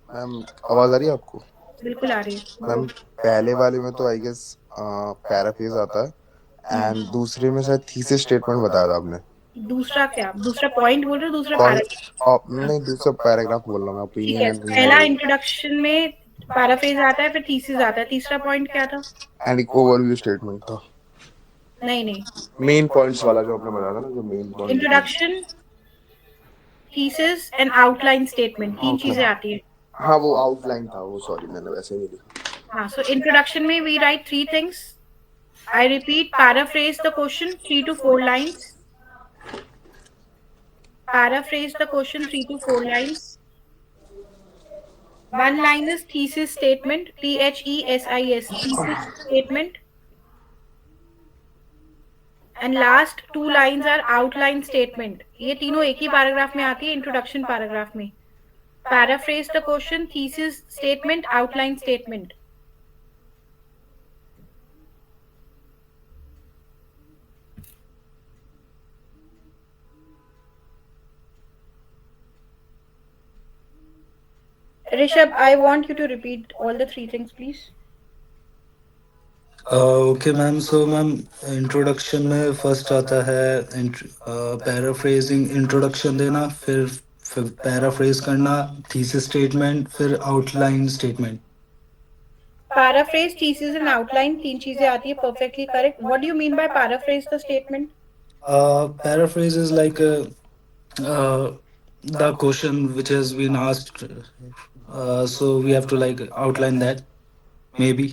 ma'am आवाज आ रही है आपको? बिल्कुल आ रही है. मैम पहले वाले में तो आई गेस पैराफ्रेज आता है, एंड दूसरे में शायद थीसिस स्टेटमेंट बताया था आपने. दूसरा क्या? दूसरा पॉइंट बोल रहे हो? दूसरा Point- पैराग्राफ? नहीं, दूसरा पैराग्राफ बोल रहा हूँ मैं. ठीक है. ओपिनियन पहला इंट्रोडक्शन में पैराफ्रेज आता है, फिर थीसिस आता है. तीसरा पॉइंट क्या था? एंड एक ओवरव्यू स्टेटमेंट था. नहीं मेन पॉइंट्स वाला जो आपने बताया था ना, जो main point. Introduction, thesis and outline statement, 3 चीजें आती है। हाँ वो आउटलाइन था वो, सॉरी मैंने वैसे नहीं लिखा। हाँ, सो इंट्रोडक्शन में we write 3 things. I repeat, paraphrase the question 3 to 4 lines. Paraphrase the question 3 to 4 lines. One line is thesis statement, THESIS, thesis statement. And last 2 lines are outline statement. ये तीनों एक ही paragraph में आती है, introduction paragraph में। Paraphrase the question, thesis statement, outline statement. Rishabh, I want you to repeat all the 3 things, please. Okay ma'am, so ma'am introduction में first आता है पैराफ्रेजिंग, इंट्रोडक्शन देना, फिर पैराफ्रेज करना, थीसिस स्टेटमेंट, फिर outline statement. Paraphrase, thesis and outline, 3 चीजें आती है, perfectly correct. What do you mean by paraphrase the statement? Paraphrase is like the question which has been asked, so we have to like outline that, maybe.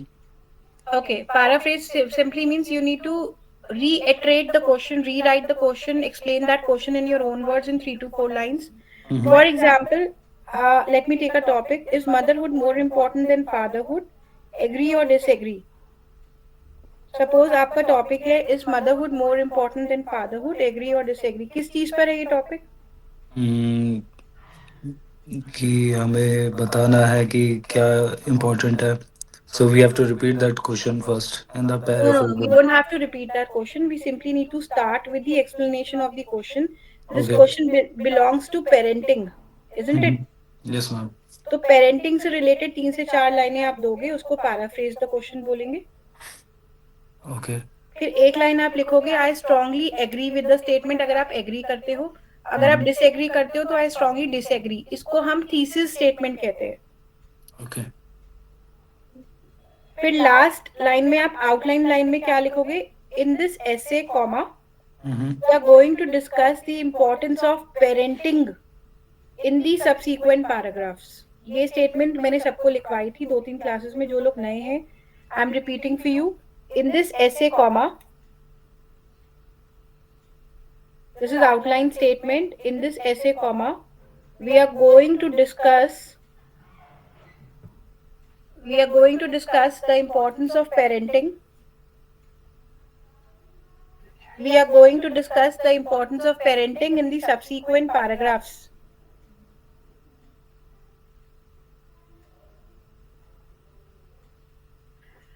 Okay, paraphrase simply means you need to reiterate the question, rewrite the question, explain that question in your own words in 3 to 4 lines. For example, let me take a topic. Is motherhood more important than fatherhood? Agree or disagree? Suppose आपका topic है, is motherhood more important than fatherhood? Agree or disagree? किस चीज पर है ये topic? कि हमें बताना है कि क्या इम्पोर्टेंट है, so we have to repeat that question first and the No, paraphrase. we don't have to repeat that question. We simply need to start with the explanation of the question. This Okay. question belongs to parenting, isn't it? Yes ma'am. तो parenting से related 3 से 4 लाइनें आप दोगे, उसको paraphrase the question बोलेंगे। Okay. फिर एक लाइन आप लिखोगे, I strongly agree with the statement, अगर आप एग्री करते हो। अगर आप डिसएग्री करते हो तो आई स्ट्रांगली डिसएग्री। इसको हम थीसिस स्टेटमेंट कहते हैं। Okay. फिर लास्ट लाइन में आप आउटलाइन लाइन में क्या लिखोगे? In this essay comma we are going to discuss the importance of parenting in the subsequent paragraphs. ये स्टेटमेंट मैंने सबको लिखवाई थी 2-3 क्लासेस में, जो लोग नए हैं I am repeating for you. In this essay comma, this is outline statement. In this essay comma we are going to discuss the importance of parenting. We are going to discuss the importance of parenting in the subsequent paragraphs.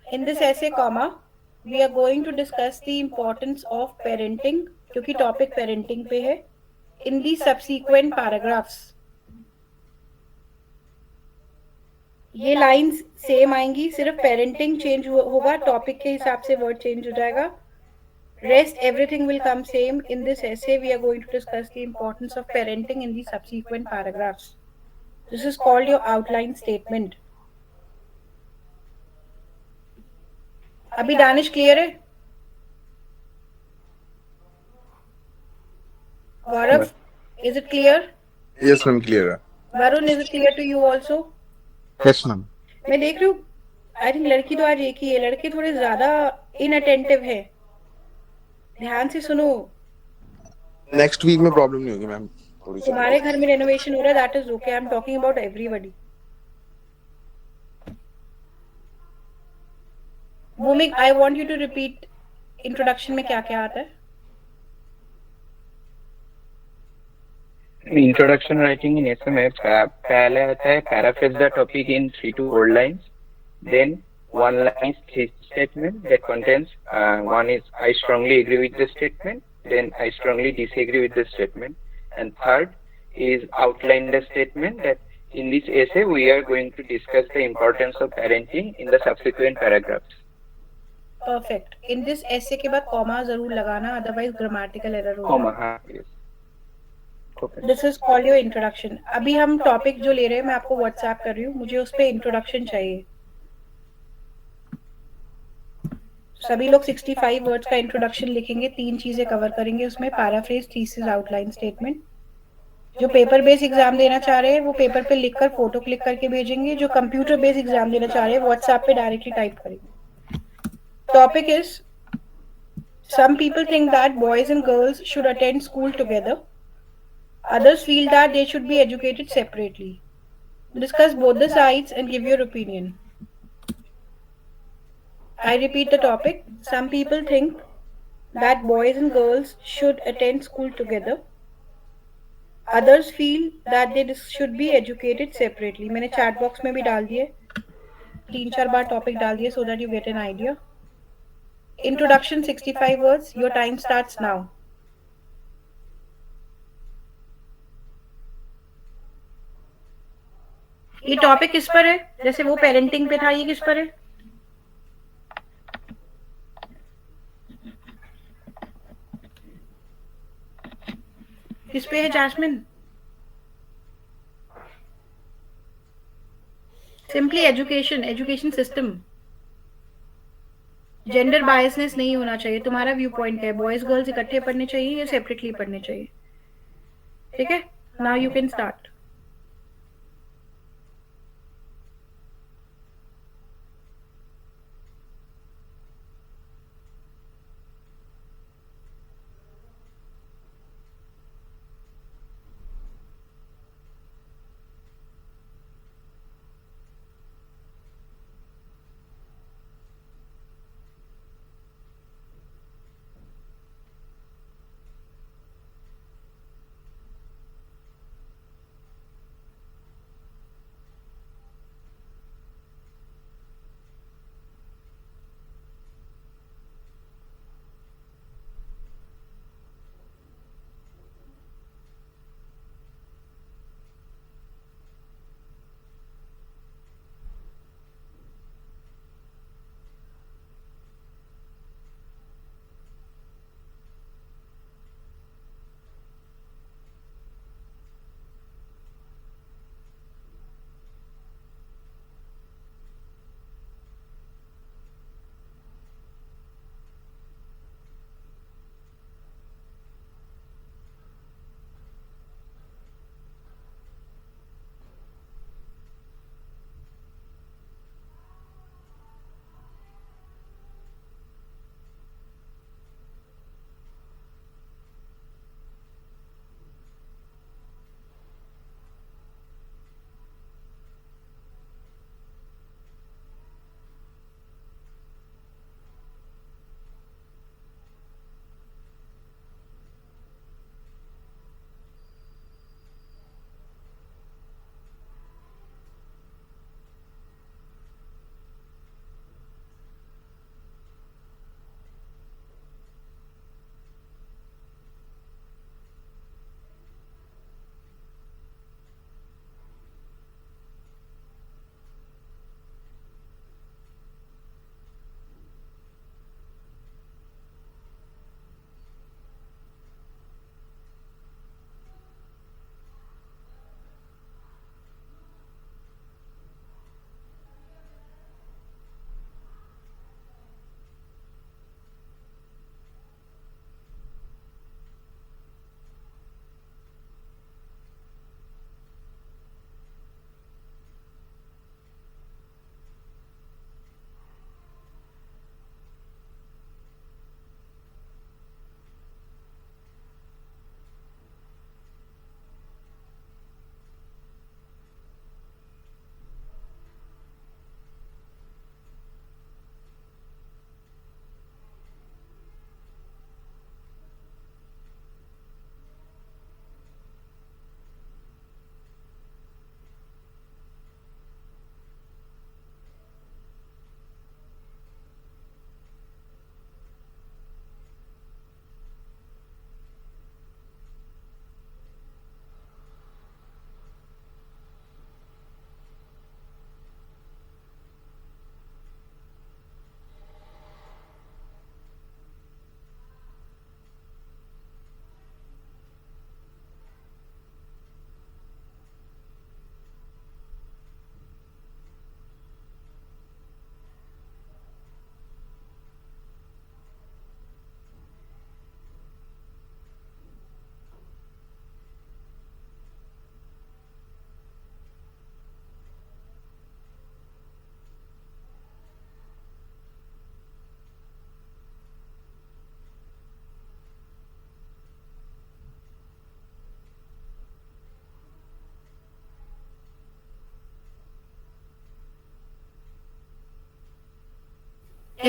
In this essay comma we are going to discuss the importance of parenting, क्योंकि topic parenting पे है, इन the subsequent paragraphs. ये lines same आएंगी, सिर्फ parenting change होगा, topic के हिसाब से वर्ड चेंज हो जाएगा। Rest everything will come same. In this essay we are going to discuss the importance of parenting in the subsequent paragraphs. This is called your outline statement. अभी Danish clear है? Gaurav, is it clear? Yes ma'am, clear है। Varun, is it clear to you also? Yes ma'am। मैं देख रही हूँ, I think लड़की तो आज एक ही है, लड़के थोड़े ज्यादा इनअटेंटिव है। ध्यान से सुनो। नेक्स्ट वीक में प्रॉब्लम नहीं होगी मैम, थोड़ी सी। तुम्हारे घर में रेनोवेशन हो रहा है, that is okay, I am talking about everybody. Bhumik, I want you to repeat introduction में क्या क्या आता है। इंट्रोडक्शन राइटिंग इन एसएमए पहले आता है paraphrase the topic in 3 to 4 lines, then one line statement that contains one is I strongly agree with the statement, then I strongly disagree with the statement, and third is outline the statement that in this essay we are going to discuss the importance of parenting in the subsequent paragraphs. Perfect. In this एसे के बाद comma जरूर लगाना, otherwise grammatical error हो Comma, जाएगा। yes. Okay. This is called your introduction. अभी हम topic जो ले रहे हैं मैं आपको व्हाट्सएप कर रही हूँ, मुझे उस पर इंट्रोडक्शन चाहिए। सभी लोग 65 वर्ड्स का इंट्रोडक्शन लिखेंगे, 3 चीजें कवर करेंगे उसमें, पैराफ्रेज, थीसिस, आउटलाइन, स्टेटमेंट। जो पेपर बेस्ड एग्जाम देना चाह रहे हैं वो पेपर पे लिखकर फोटो क्लिक करके भेजेंगे, जो कंप्यूटर बेस्ड एग्जाम देना चाह रहे हैं व्हाट्सएप पे डायरेक्टली टाइप करेंगे। Topic is some people think that boys and girls should attend school together. Others feel that they should be educated separately. Discuss both the sides and give your opinion. I repeat the topic. Some people think that boys and girls should attend school together. Others feel that they should be educated separately. मैंने chat box में भी डाल दिए, 3-4 बार topic डाल दिए so that you get an idea. Introduction 65 words. Your time starts now. ये topic किस पर है? जैसे वो पेरेंटिंग पे था, ये किस पर है? किस पे है Jasmine? Simply education, education system. Gender biasness नहीं होना चाहिए। तुम्हारा व्यू पॉइंट है, बॉयज गर्ल्स इकट्ठे पढ़ने चाहिए या सेपरेटली पढ़ने चाहिए? ठीक है, now you can start.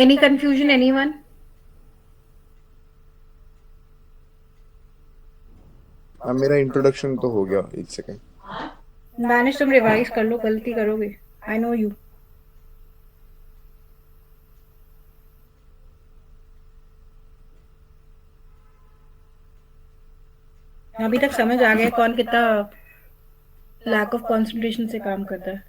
Any confusion, anyone? मेरा इंट्रोडक्शन तो हो गया, एक सेकेंड। दानिश तुम रिवाइज कर लो, गलती करोगे। I know you. अभी तक समझ आ गया कौन कितना लैक ऑफ कंसंट्रेशन से काम करता है।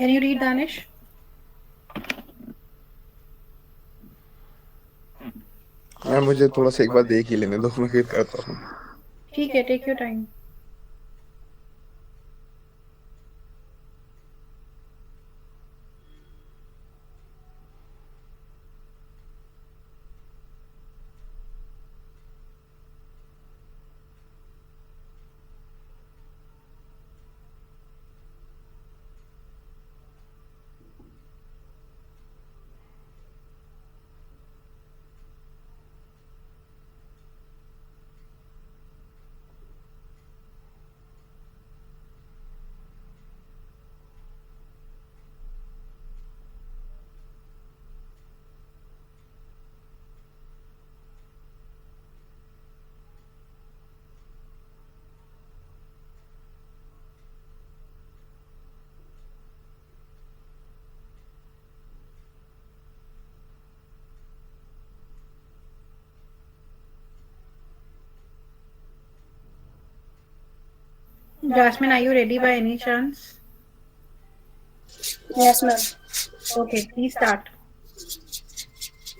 Can you read, Danish? Ma'am मुझे थोड़ा सा एक बार देख ही लेने दो, मैं फिर करता हूँ। ठीक है, take your time. Jasmine, are you ready by any chance? Yes, ma'am. Okay, please start.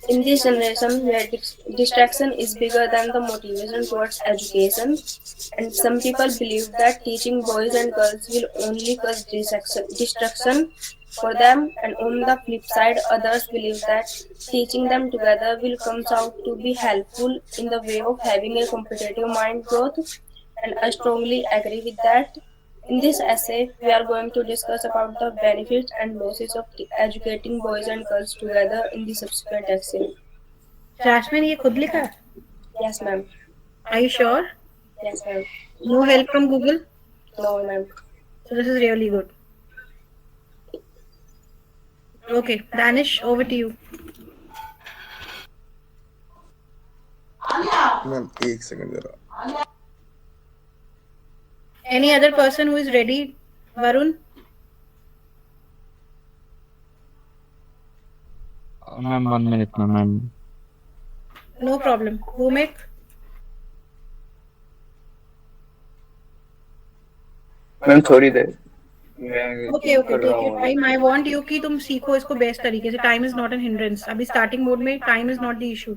In this generation where distraction is bigger than the motivation towards education, and some people believe that teaching boys and girls will only cause distraction for them, and on the flip side, others believe that teaching them together will come out to be helpful in the way of having a competitive mind growth, and I strongly agree with that. In this essay, we are going to discuss about the benefits and losses of educating boys and girls together in the subsequent essay. Jasmine, ये खुद लिखा है? Yes, ma'am. Are you sure? Yes, ma'am. No help from Google? No, ma'am. So this is really good. Okay, Danish, over to you. Ma'am एक second जरा। Any other person who is ready? Varun? Ma'am, 1 minute, ma'am. No problem. Bhumik? Ma'am थोड़ी देर मैं Okay, okay, कर रहा take your हूँ। time. I want you कि तुम सीखो इसको बेस्ट तरीके से. Time is not an hindrance. अभी starting mode में time is not the issue.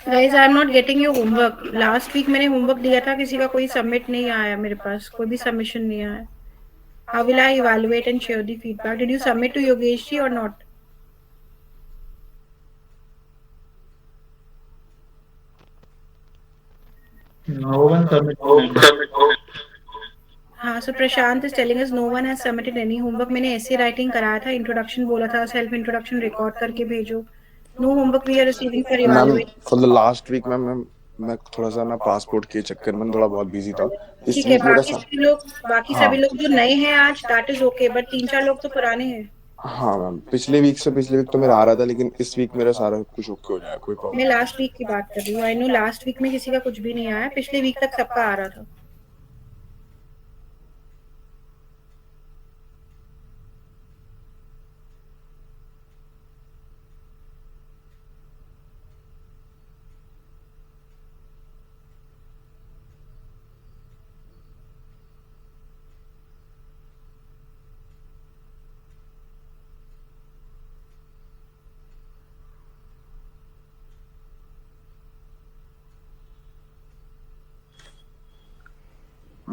Guys I am not getting your homework. Last week मैंने होमवर्क दिया था, किसी का कोई सबमिट नहीं आया मेरे पास, कोई भी सबमिशन नहीं आया. How will I evaluate and share the feedback? Did you submit to Yogesh ji or not? No one submitted, ma'am. हाँ, so Prashant is telling us no one has submitted any homework. मैंने essay writing कराया था, introduction बोला था, self introduction record करके भेजो. No homework we are receiving for ma'am evaluation. For the last week मैं थोड़ा सा ना पासपोर्ट के चक्कर में थोड़ा बहुत बिजी था. इस ठीक है, वीक मेरा बाकी हाँ सभी लोग जो नए हैं आज, that is okay, but 3-4 लोग तो पुराने हैं. हाँ मैम, पिछले वीक तो मेरा आ रहा था, लेकिन इस वीक मेरा सारा कुछ ओके हो जाएगा, कोई मैं प्रॉब्लम. लास्ट वीक की बात कर रही हूँ. आई नो लास्ट वीक में किसी का कुछ भी नहीं आया, पिछले वीक तक सबका आ रहा था.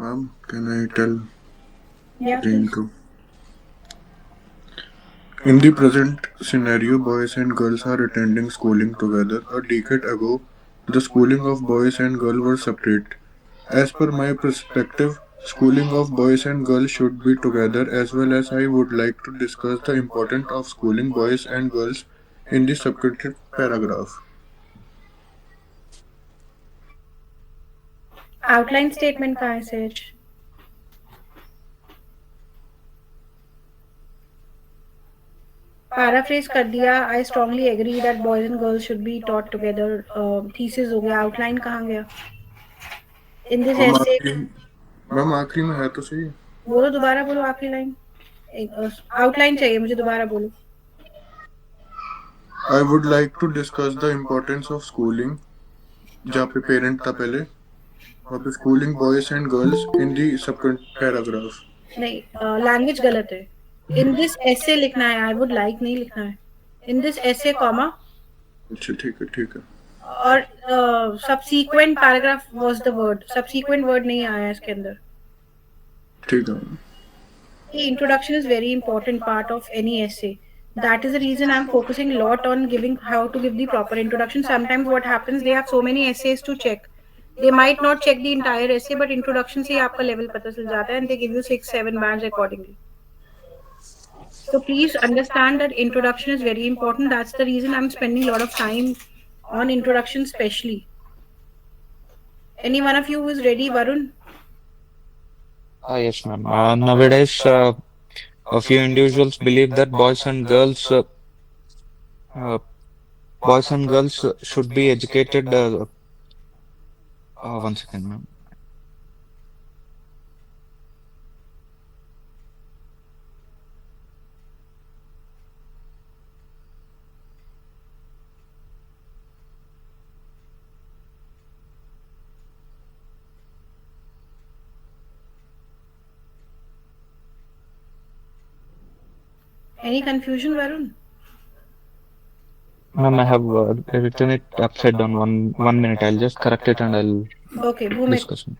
Ma'am, can I tell Yeah, Rintu? In the present scenario, boys and girls are attending schooling together. A decade ago, the schooling of boys and girls were separate. As per my perspective, schooling of boys and girls should be together, as well as I would like to discuss the importance of schooling boys and girls in the subsequent paragraph. outline statement का है सच. Paraphrase कर दिया. I strongly agree that boys and girls should be taught together. Thesis हो गया. Outline कहाँ गया? In this हम ऐसे आखिरी मैम आखिरी में है तो सही. बोलो, दोबारा बोलो आखिरी लाइन. आउटलाइन चाहिए मुझे, दोबारा बोलो. I would like to discuss the importance of schooling. जहाँ पे पेरेंट था पहले, वहाँ पे schooling boys and girls in the subsequent paragraph. नहीं, लैंग्वेज गलत है. इन दिस ऐसे लिखना है, आई वुड लाइक नहीं लिखना है. इन दिस ऐसे कॉमा अच्छा ठीक है. और subsequent paragraph was the word. Subsequent word नहीं आया इसके अंदर. ठीक है. The introduction is very important part of any essay. That is the reason I'm focusing a lot on giving how to give the proper introduction. Sometimes what happens, they have so many essays to check. They might not check the entire essay, but introduction से ही आपका level पता चल जाता है, and they give you 6-7 bands accordingly. So please understand that introduction is very important. That's the reason I'm spending a lot of time on introduction specially. Any one of you who is ready, Varun? Yes, ma'am. Nowadays, a few individuals believe that uh, boys and girls should be educated. One second, ma'am. Any confusion, Varun? Ma'am, I have written it upside down. One minute. I'll just correct it and I'll Okay, 2 minutes. discuss it.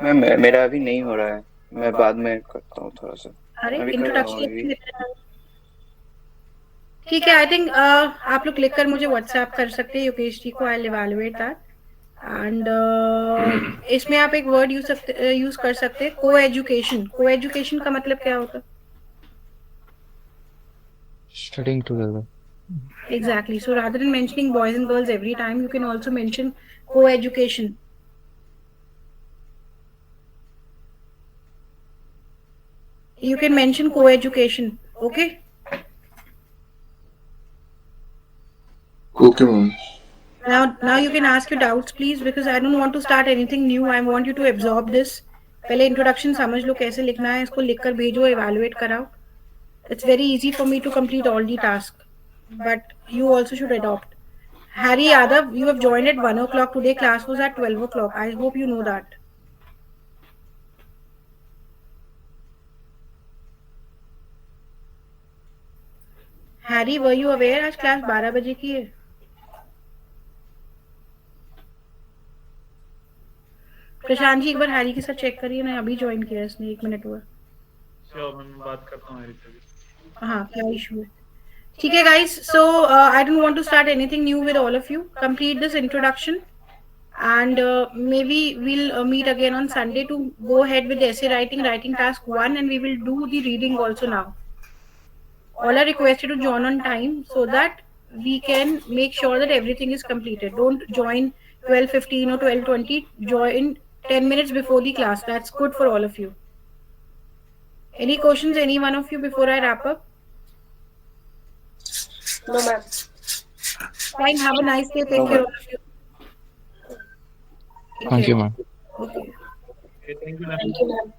Ma'am मेरा अभी नहीं हो रहा है, मैं बाद में करता हूँ थोड़ा सा. अरे अभी कर रहा हूँ अभी. इंट्रोडक्शन ठीक है. आई थिंक आप लोग क्लिक कर मुझे व्हाट्सएप कर सकते हैं योगेश जी को. I will evaluate that. And इसमें आप एक वर्ड यूज कर सकते हैं, को एजुकेशन. को एजुकेशन का मतलब क्या होता है? Studying together. Exactly. So rather than mentioning boys and girls every time, you can also mention co-education. You can mention co-education. Okay? Okay, ma'am. Now you can ask your doubts, please, because I don't want to start anything new. I want you to absorb this. पहले introduction समझ लो कैसे लिखना है, इसको लिखकर भेजो, evaluate कराओ. It's very easy for me to complete all the tasks, but you also should adopt. Harry Yadav, you have joined at 1 o'clock today. Class was at 12 o'clock. I hope you know that. Harry, were you aware आज class 12 बजे की है? प्रशांत जी एक बार Harry के साथ check करिए ना, अभी ज्वाइन किया इसने, 1 मिनट हुआ। श्योर, मैं बात करता हूँ हैरी से भी। हाँ, क्या इशू है? ठीक है guys, so I don't want to start anything new with all of you. Complete this introduction and maybe we'll meet again on Sunday to go ahead with the essay writing task 1, and we will do the reading also now. All are requested to join on time so that we can make sure that everything is completed. Don't join 12:15 or 12:20. Join 10 minutes before the class. That's good for all of you. Any questions, any one of you, before I wrap up? No, ma'am. Fine. Have a nice day. Take care, all of you. Take Thank care. you, ma'am. Okay. Okay, thank you, ma'am. Thank you, ma'am.